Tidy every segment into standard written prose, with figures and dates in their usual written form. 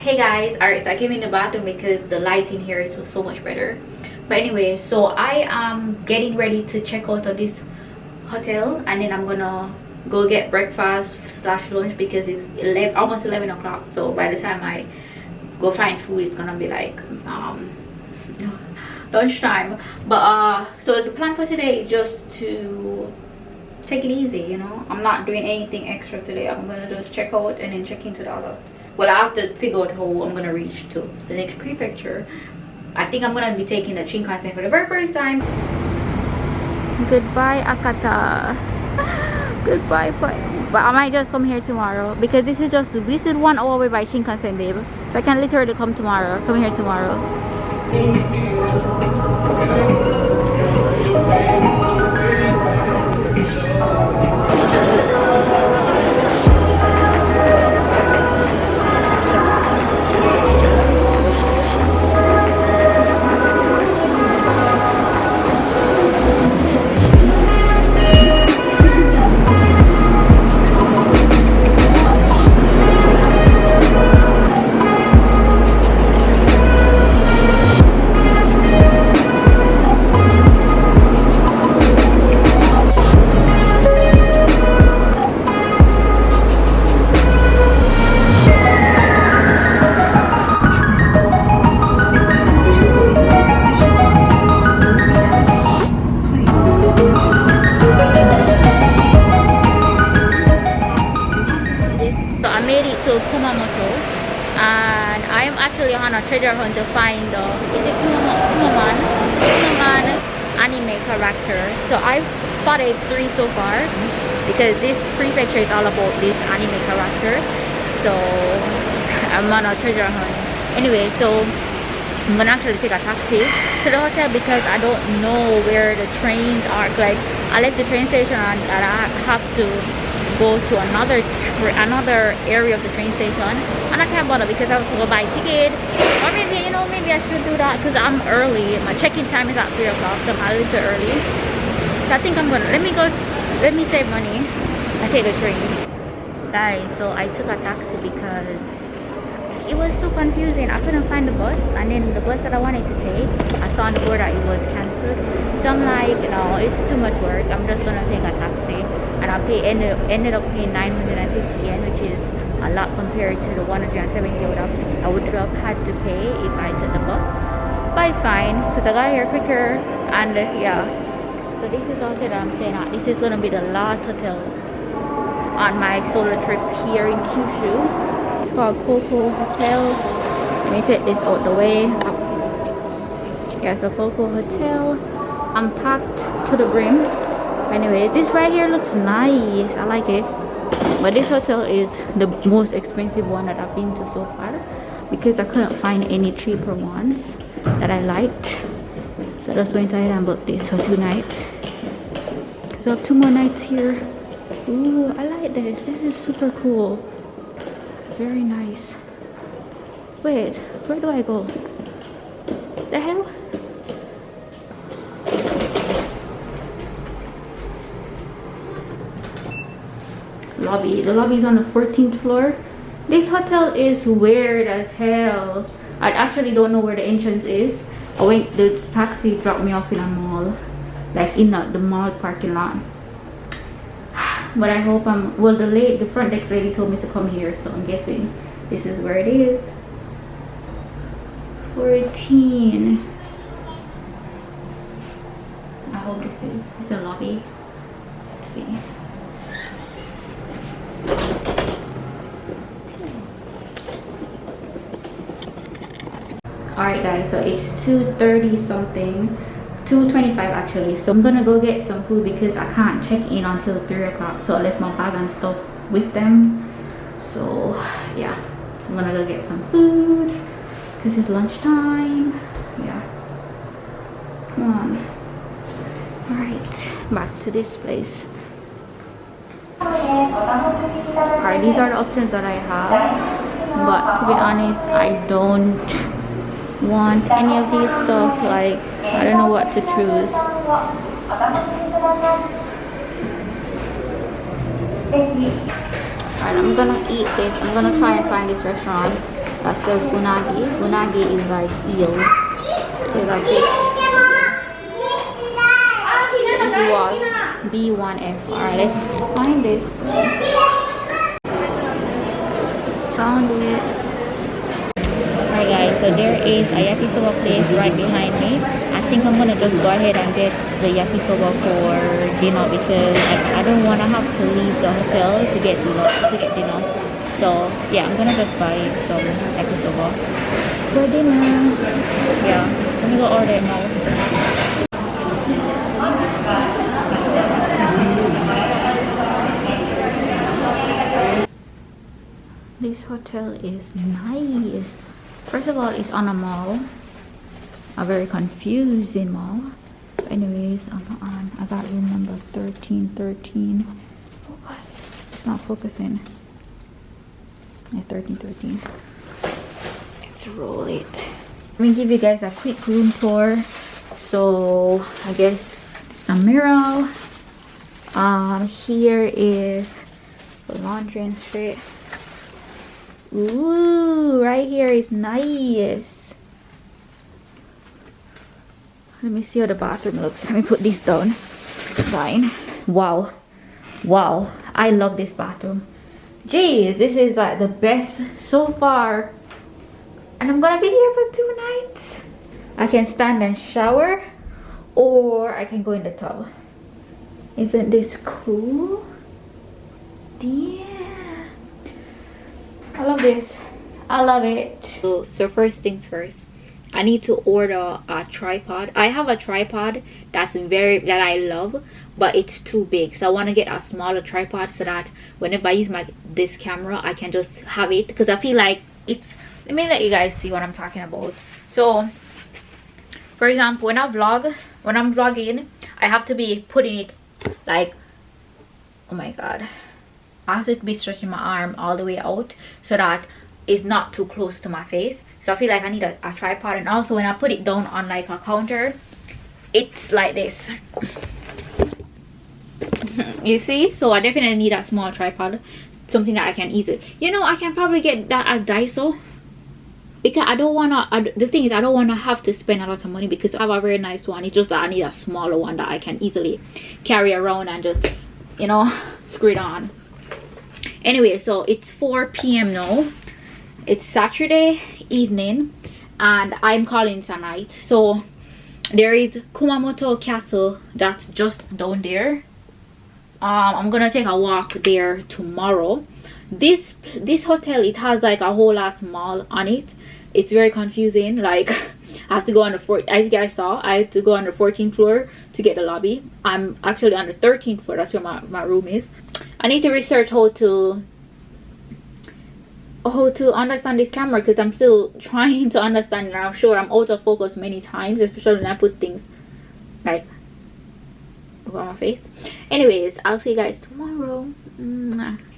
Hey guys, alright, so I came in the bathroom because the lighting here is so much better. But anyway, so I am getting ready to check out of this hotel, and then I'm gonna go get breakfast slash lunch because it's almost 11 o'clock. So by the time I go find food, it's gonna be like lunchtime. But so the plan for today is just to take it easy, you know. I'm not doing anything extra today. I'm gonna just check out and then check into the other. Well, I have to figure out how I'm gonna reach to the next prefecture. I think I'm gonna be taking the Shinkansen for the very first time. Goodbye, Akata. Goodbye, but I might just come here tomorrow because this is 1 hour away by Shinkansen, babe. So I can literally come here tomorrow. Kumamoto, and I am actually on a treasure hunt to find the Kumaman anime character. So I've spotted 3 so far because this prefecture is all about this anime character. So I'm on a treasure hunt. Anyway, so I'm gonna actually take a taxi to the hotel because I don't know where the trains are. Like, I left the train station and I have to go to another area of the train station, and I can't bother because I have to go buy a ticket. Or maybe, you know, maybe I should do that because I'm early. My check-in time is at 3 o'clock, so I'm a little bit early. So I think I'm gonna let me save money and take the train. Guys, so I took a taxi because it was so confusing. I couldn't find the bus, and then the bus that I wanted to take, I saw on the board that it was cancelled. So I'm like, no, it's too much work. I'm just gonna take a taxi, and ended up paying 950 yen, which is a lot compared to the 170 I would have had to pay if I took the bus. But it's fine because I got here quicker, and yeah. So this is the hotel that I'm staying at. This is gonna be the last hotel on my solo trip here in Kyushu. It's called Coco Hotel. Let me take this out the way. Here's the Coco Hotel. I'm packed to the brim. Anyway, this right here looks nice. I like it. But this hotel is the most expensive one that I've been to so far because I couldn't find any cheaper ones that I liked. So I just went ahead and booked this for 2 nights. So I have 2 more nights here. Ooh, I like this. This is super cool. Very nice. Wait, where do I go? The hell? Lobby. The lobby is on the 14th floor. This hotel is weird as hell. I actually don't know where the entrance is. The taxi dropped me off in a mall, like in the mall parking lot. But I hope well, the front desk lady told me to come here, so I'm guessing this is where it is. 14. I hope this is. It's the lobby. Let's see. Alright guys, so it's 2:30 something, 2:25 actually. So I'm gonna go get some food because I can't check in until 3 o'clock. So I left my bag and stuff with them. So yeah, I'm gonna go get some food because it's lunchtime. Yeah, come on. Alright, back to this place. Alright, these are the options that I have, but to be honest, I don't want any of these stuff. Like, I don't know what to choose. Alright, I'm gonna eat this. I'm gonna try and find this restaurant that sells unagi. Unagi is like eel. It's like this. This was B1F. Alright, let's find this. Found it. Alright guys, so there is a yakisoba place right behind me. I think I'm gonna just go ahead and get the yakisoba for dinner because I don't wanna have to leave the hotel to get dinner. So yeah, I'm gonna just buy some yakisoba for dinner. Yeah, let me go order it now. This hotel is nice. First of all, it's on a mall, a very confusing mall. But anyways, I got room number 1313. Focus. It's not focusing. Yeah, 1313. Let's roll it. Let me give you guys a quick room tour. So I guess some mirror. Here is the laundry and shit. Ooh, right here is nice. Let me see how the bathroom looks. Let me put this down. Fine. Wow. Wow. I love this bathroom. Jeez, this is like the best so far. And I'm gonna be here for 2 nights. I can stand and shower, or I can go in the tub. Isn't this cool? Damn. I love this. I love it. So first things first, I need to order a tripod. I have a tripod that I love, but it's too big. So I want to get a smaller tripod so that whenever I use this camera, I can just have it, because I feel like it's, let me let you guys see what I'm talking about. So for example, when I'm vlogging, I have to be putting it like, oh my god, I have to be stretching my arm all the way out so that it's not too close to my face. So I feel like I need a tripod. And also when I put it down on like a counter, it's like this. You see? So I definitely need a small tripod, something that I can easily, you know, I can probably get that at Daiso, because I don't want to, the thing is, I don't want to have to spend a lot of money because I have a very nice one. It's just that I need a smaller one that I can easily carry around and just, you know, screw it on. Anyway, so it's 4 p.m. now. It's Saturday evening and I'm calling tonight. So there is Kumamoto Castle that's just down there. I'm gonna take a walk there tomorrow. This hotel, it has like a whole ass mall on it. It's very confusing. Like I have to go on the as you guys saw, I had to go on the 14th floor to get the lobby. I'm actually on the 13th floor. That's where my room is. I need to research how to understand this camera, because I'm still trying to understand it. I'm sure I'm out of focus many times, especially when I put things like on my face. Anyways, I'll see you guys tomorrow.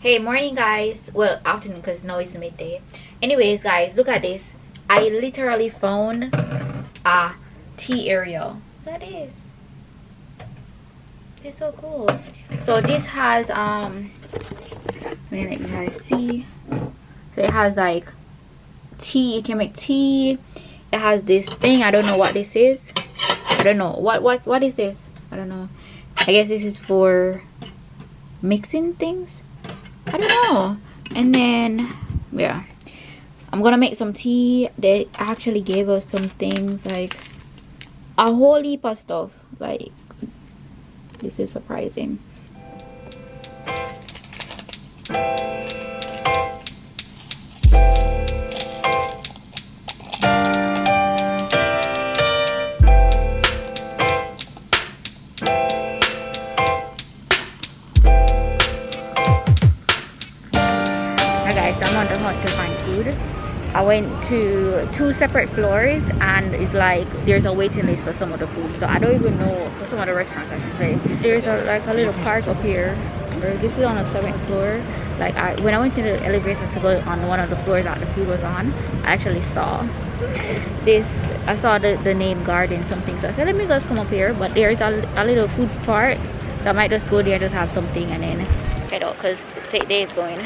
Hey, morning guys. Well, afternoon, because now it's midday. Anyways guys, look at this. I literally found a tea area. Look at this. It's so cool. So this has let me let you guys see. So it has like tea. You can make tea. It has this thing. I don't know what this is. I don't know what is this. I don't know. I guess this is for mixing things. I don't know. And then yeah, I'm gonna make some tea. They actually gave us some things, like a whole heap of stuff. Like, this is surprising. I'm on the hunt to find food. I went to 2 separate floors and it's like there's a waiting list for some of the food, so I don't even know, for some of the restaurants I should say. There's like a little park up here. This is on the 7th floor. Like when I went to the elevator to go on one of the floors that the food was on, I actually saw this. I saw the name garden something, so I said let me just come up here. But there's a little food part, so I might just go there, just have something and then head out, because the day is going.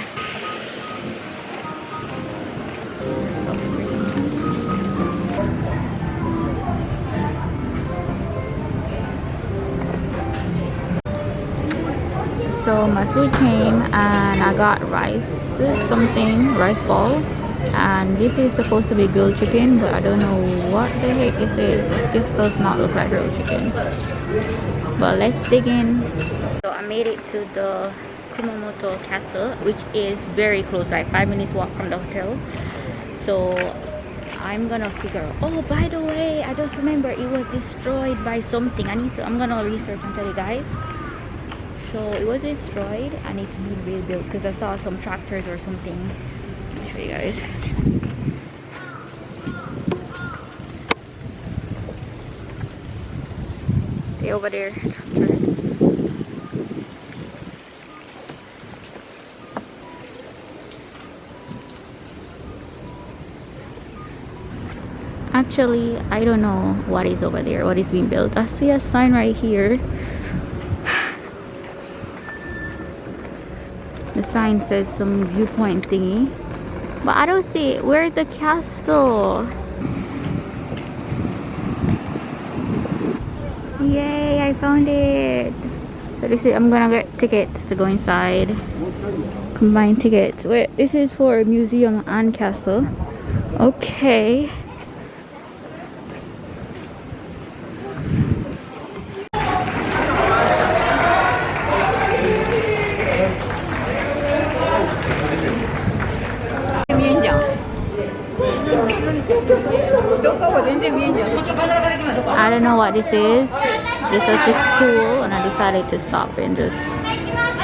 So my food came and I got rice ball, and this is supposed to be grilled chicken, but I don't know what the heck this is. This does not look like grilled chicken, but let's dig in. So I made it to the Kumamoto castle, which is very close, like 5 minutes walk from the hotel. So I'm gonna figure out, oh, by the way, I just remember it was destroyed by something. I'm gonna research and tell you guys. So it was destroyed and it's being rebuilt because I saw some tractors or something. I'll show you guys. Okay, over there. Actually, I don't know what is over there, what is being built. I see a sign right here. The sign says some viewpoint thingy, but I don't see it. Where's the castle? Yay, I found it. So this is, I'm gonna get tickets to go inside. Combined tickets. Wait, this is for museum and castle. Okay. I don't know what this is. This says it's cool, and I decided to stop and just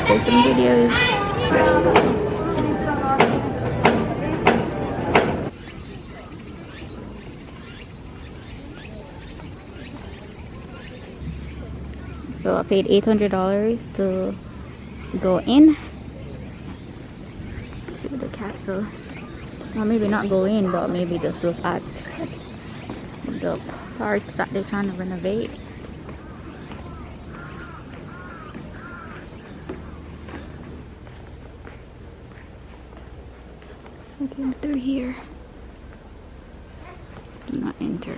take some videos. So I paid $800 to go in to the castle. Or maybe not go in, but maybe just look at the parts that they're trying to renovate. I came through here. Do not enter.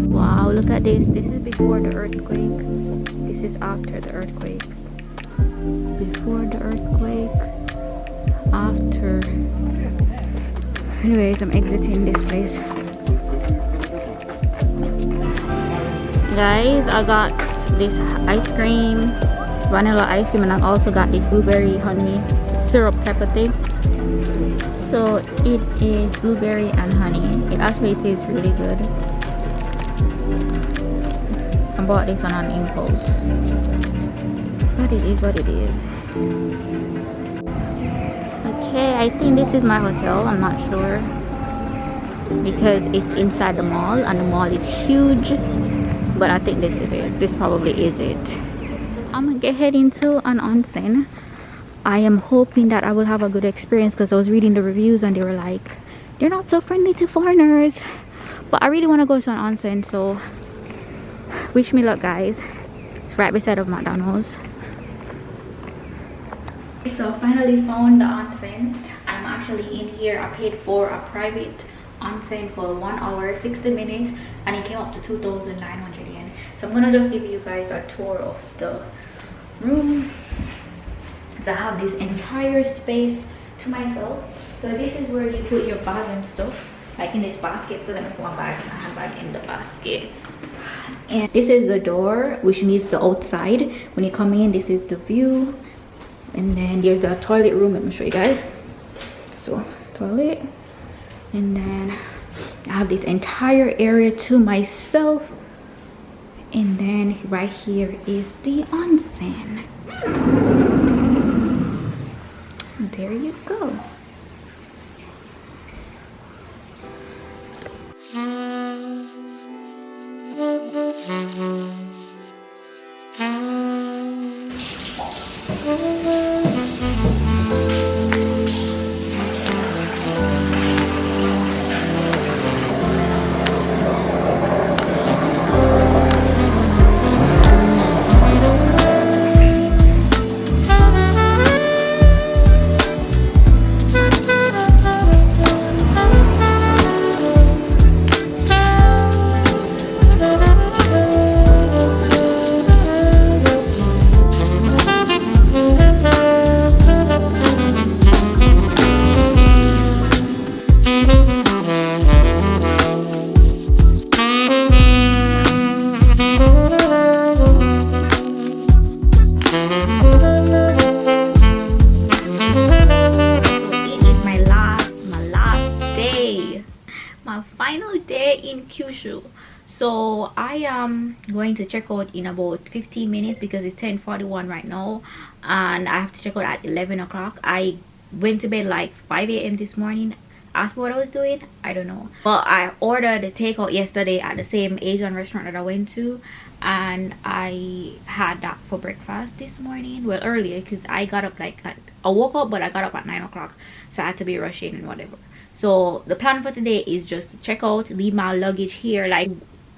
Wow, look at this. This is before the earthquake. This is after the earthquake. Before the earthquake. After. Anyways, I'm exiting this place. Guys, I got this ice cream, vanilla ice cream, and I also got this blueberry honey syrup type of thing. So it is blueberry and honey. It actually tastes really good. I bought this on an impulse, but it is what it is. Okay, I think this is my hotel. I'm not sure because it's inside the mall and the mall is huge, but I think this is it. This probably is it. I'm gonna get heading to an onsen. I am hoping that I will have a good experience because I was reading the reviews and they were like, they're not so friendly to foreigners. But I really want to go to an onsen, so wish me luck, guys. It's right beside of McDonald's. So finally found the onsen. I'm actually in here. I paid for a private onsen for 1 hour 60 minutes and it came up to 2,900 yen. So I'm gonna just give you guys a tour of the room. I have this entire space to myself. So this is where you put your bag and stuff, like in this basket. So then I put one bag and a handbag in the basket. And this is the door, which needs the outside. When you come in, this is the view. And then there's the toilet room. Let me show you guys. So toilet, and then I have this entire area to myself. And then right here is the onsen. There you go. Final day in Kyushu. So I am going to check out in about 15 minutes because it's 10:41 right now and I have to check out at 11 o'clock. I went to bed like 5 a.m. this morning. Ask me what I was doing, I don't know, but I ordered a takeout yesterday at the same Asian restaurant that I went to, and I had that for breakfast this morning. Well, earlier, because I got up like I woke up, but I got up at 9 o'clock, so I had to be rushing and whatever. So the plan for today is just to check out, leave my luggage here. Like,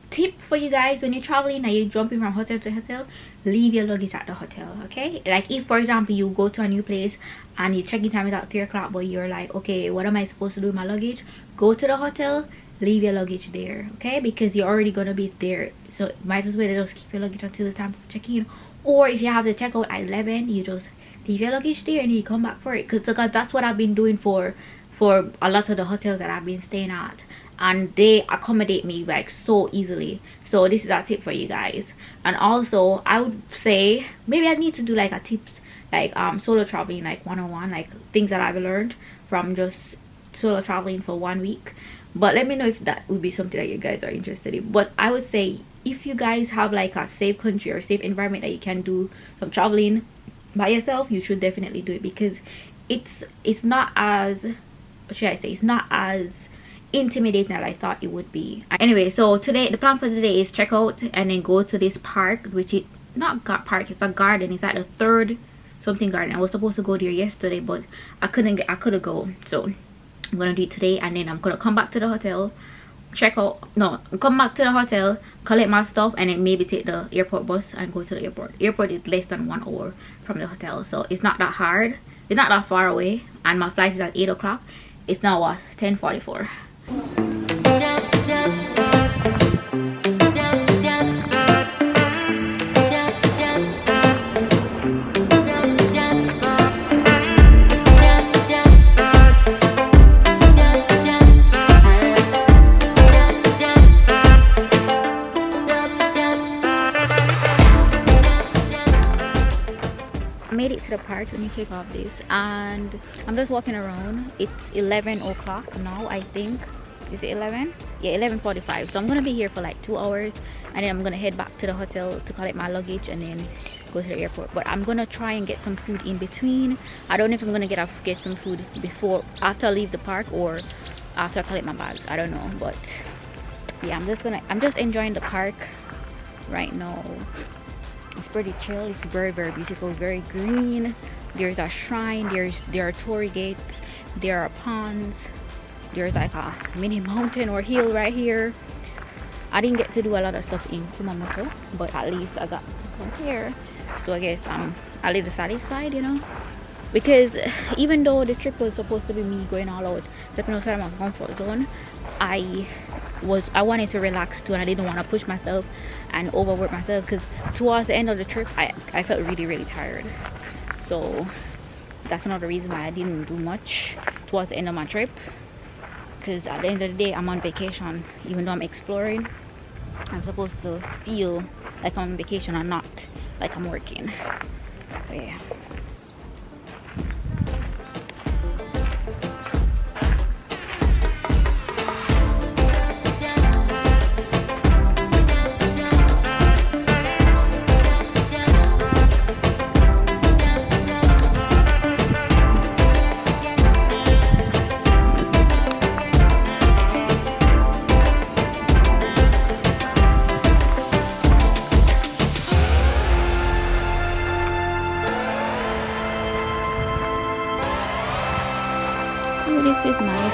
tip for you guys, when you're traveling and you're jumping from hotel to hotel, leave your luggage at the hotel, okay? Like, if for example you go to a new place and your check-in time is at 3 o'clock, but you're like, okay, what am I supposed to do with my luggage? Go to the hotel, leave your luggage there, okay? Because you're already gonna be there, so might as well just keep your luggage until the time for check-in. Or if you have to check out at 11, you just leave your luggage there and you come back for it. Because that's what I've been doing for a lot of the hotels that I've been staying at, and they accommodate me like so easily. So this is a tip for you guys. And also I would say maybe I need to do like a tips, like solo traveling, like 101, like things that I've learned from just solo traveling for 1 week. But let me know if that would be something that you guys are interested in. But I would say if you guys have like a safe country or safe environment that you can do some traveling by yourself, you should definitely do it, because it's not as, what should I say, it's not as intimidating as I thought it would be. Anyway, so today the plan for today is check out and then go to this park, which is not park, it's a garden. It's at the third something garden. I was supposed to go there yesterday, but I couldn't go, so I'm gonna do it today. And then I'm gonna come back to the hotel, come back to the hotel, collect my stuff, and then maybe take the airport bus and go to the airport is less than 1 hour from the hotel, so it's not that hard, it's not that far away. And my flight is at 8 o'clock. It's now what, 10:44. I made it to the park. Let me take off this, and I'm just walking around. It's 11 o'clock now, I think. Is it 11? Yeah, 11:45. So I'm gonna be here for like 2 hours, and then I'm gonna head back to the hotel to collect my luggage and then go to the airport. But I'm gonna try and get some food in between. I don't know if I'm gonna get some food after I leave the park or after I collect my bags. I don't know, but yeah, I'm just enjoying the park right now. It's pretty chill. It's very, very beautiful, very green. There's a shrine, there are torii gates, there are ponds, there's like a mini mountain or hill right here. I didn't get to do a lot of stuff in Kumamoto, but at least I got to come here, so I guess I'm a little satisfied, you know. because even though the trip was supposed to be me going all out, stepping outside my comfort zone, I wanted to relax too, and I didn't want to push myself and overwork myself, because towards the end of the trip I felt really tired. So that's another reason why I didn't do much towards the end of my trip, because at the end of the day I'm on vacation. Even though I'm exploring, I'm supposed to feel like I'm on vacation and not like I'm working. But yeah. Oh, this is nice.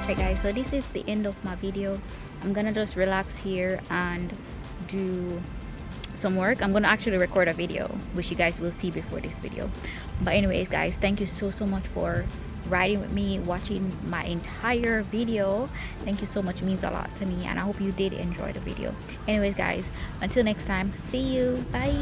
Hey guys, so this is the end of my video. I'm gonna just relax here and do some work. I'm gonna actually record a video which you guys will see before this video. But anyways guys, thank you so much for riding with me, watching my entire video. Thank you so much, it means a lot to me, and I hope you did enjoy the video. Anyways guys, until next time, see you, bye.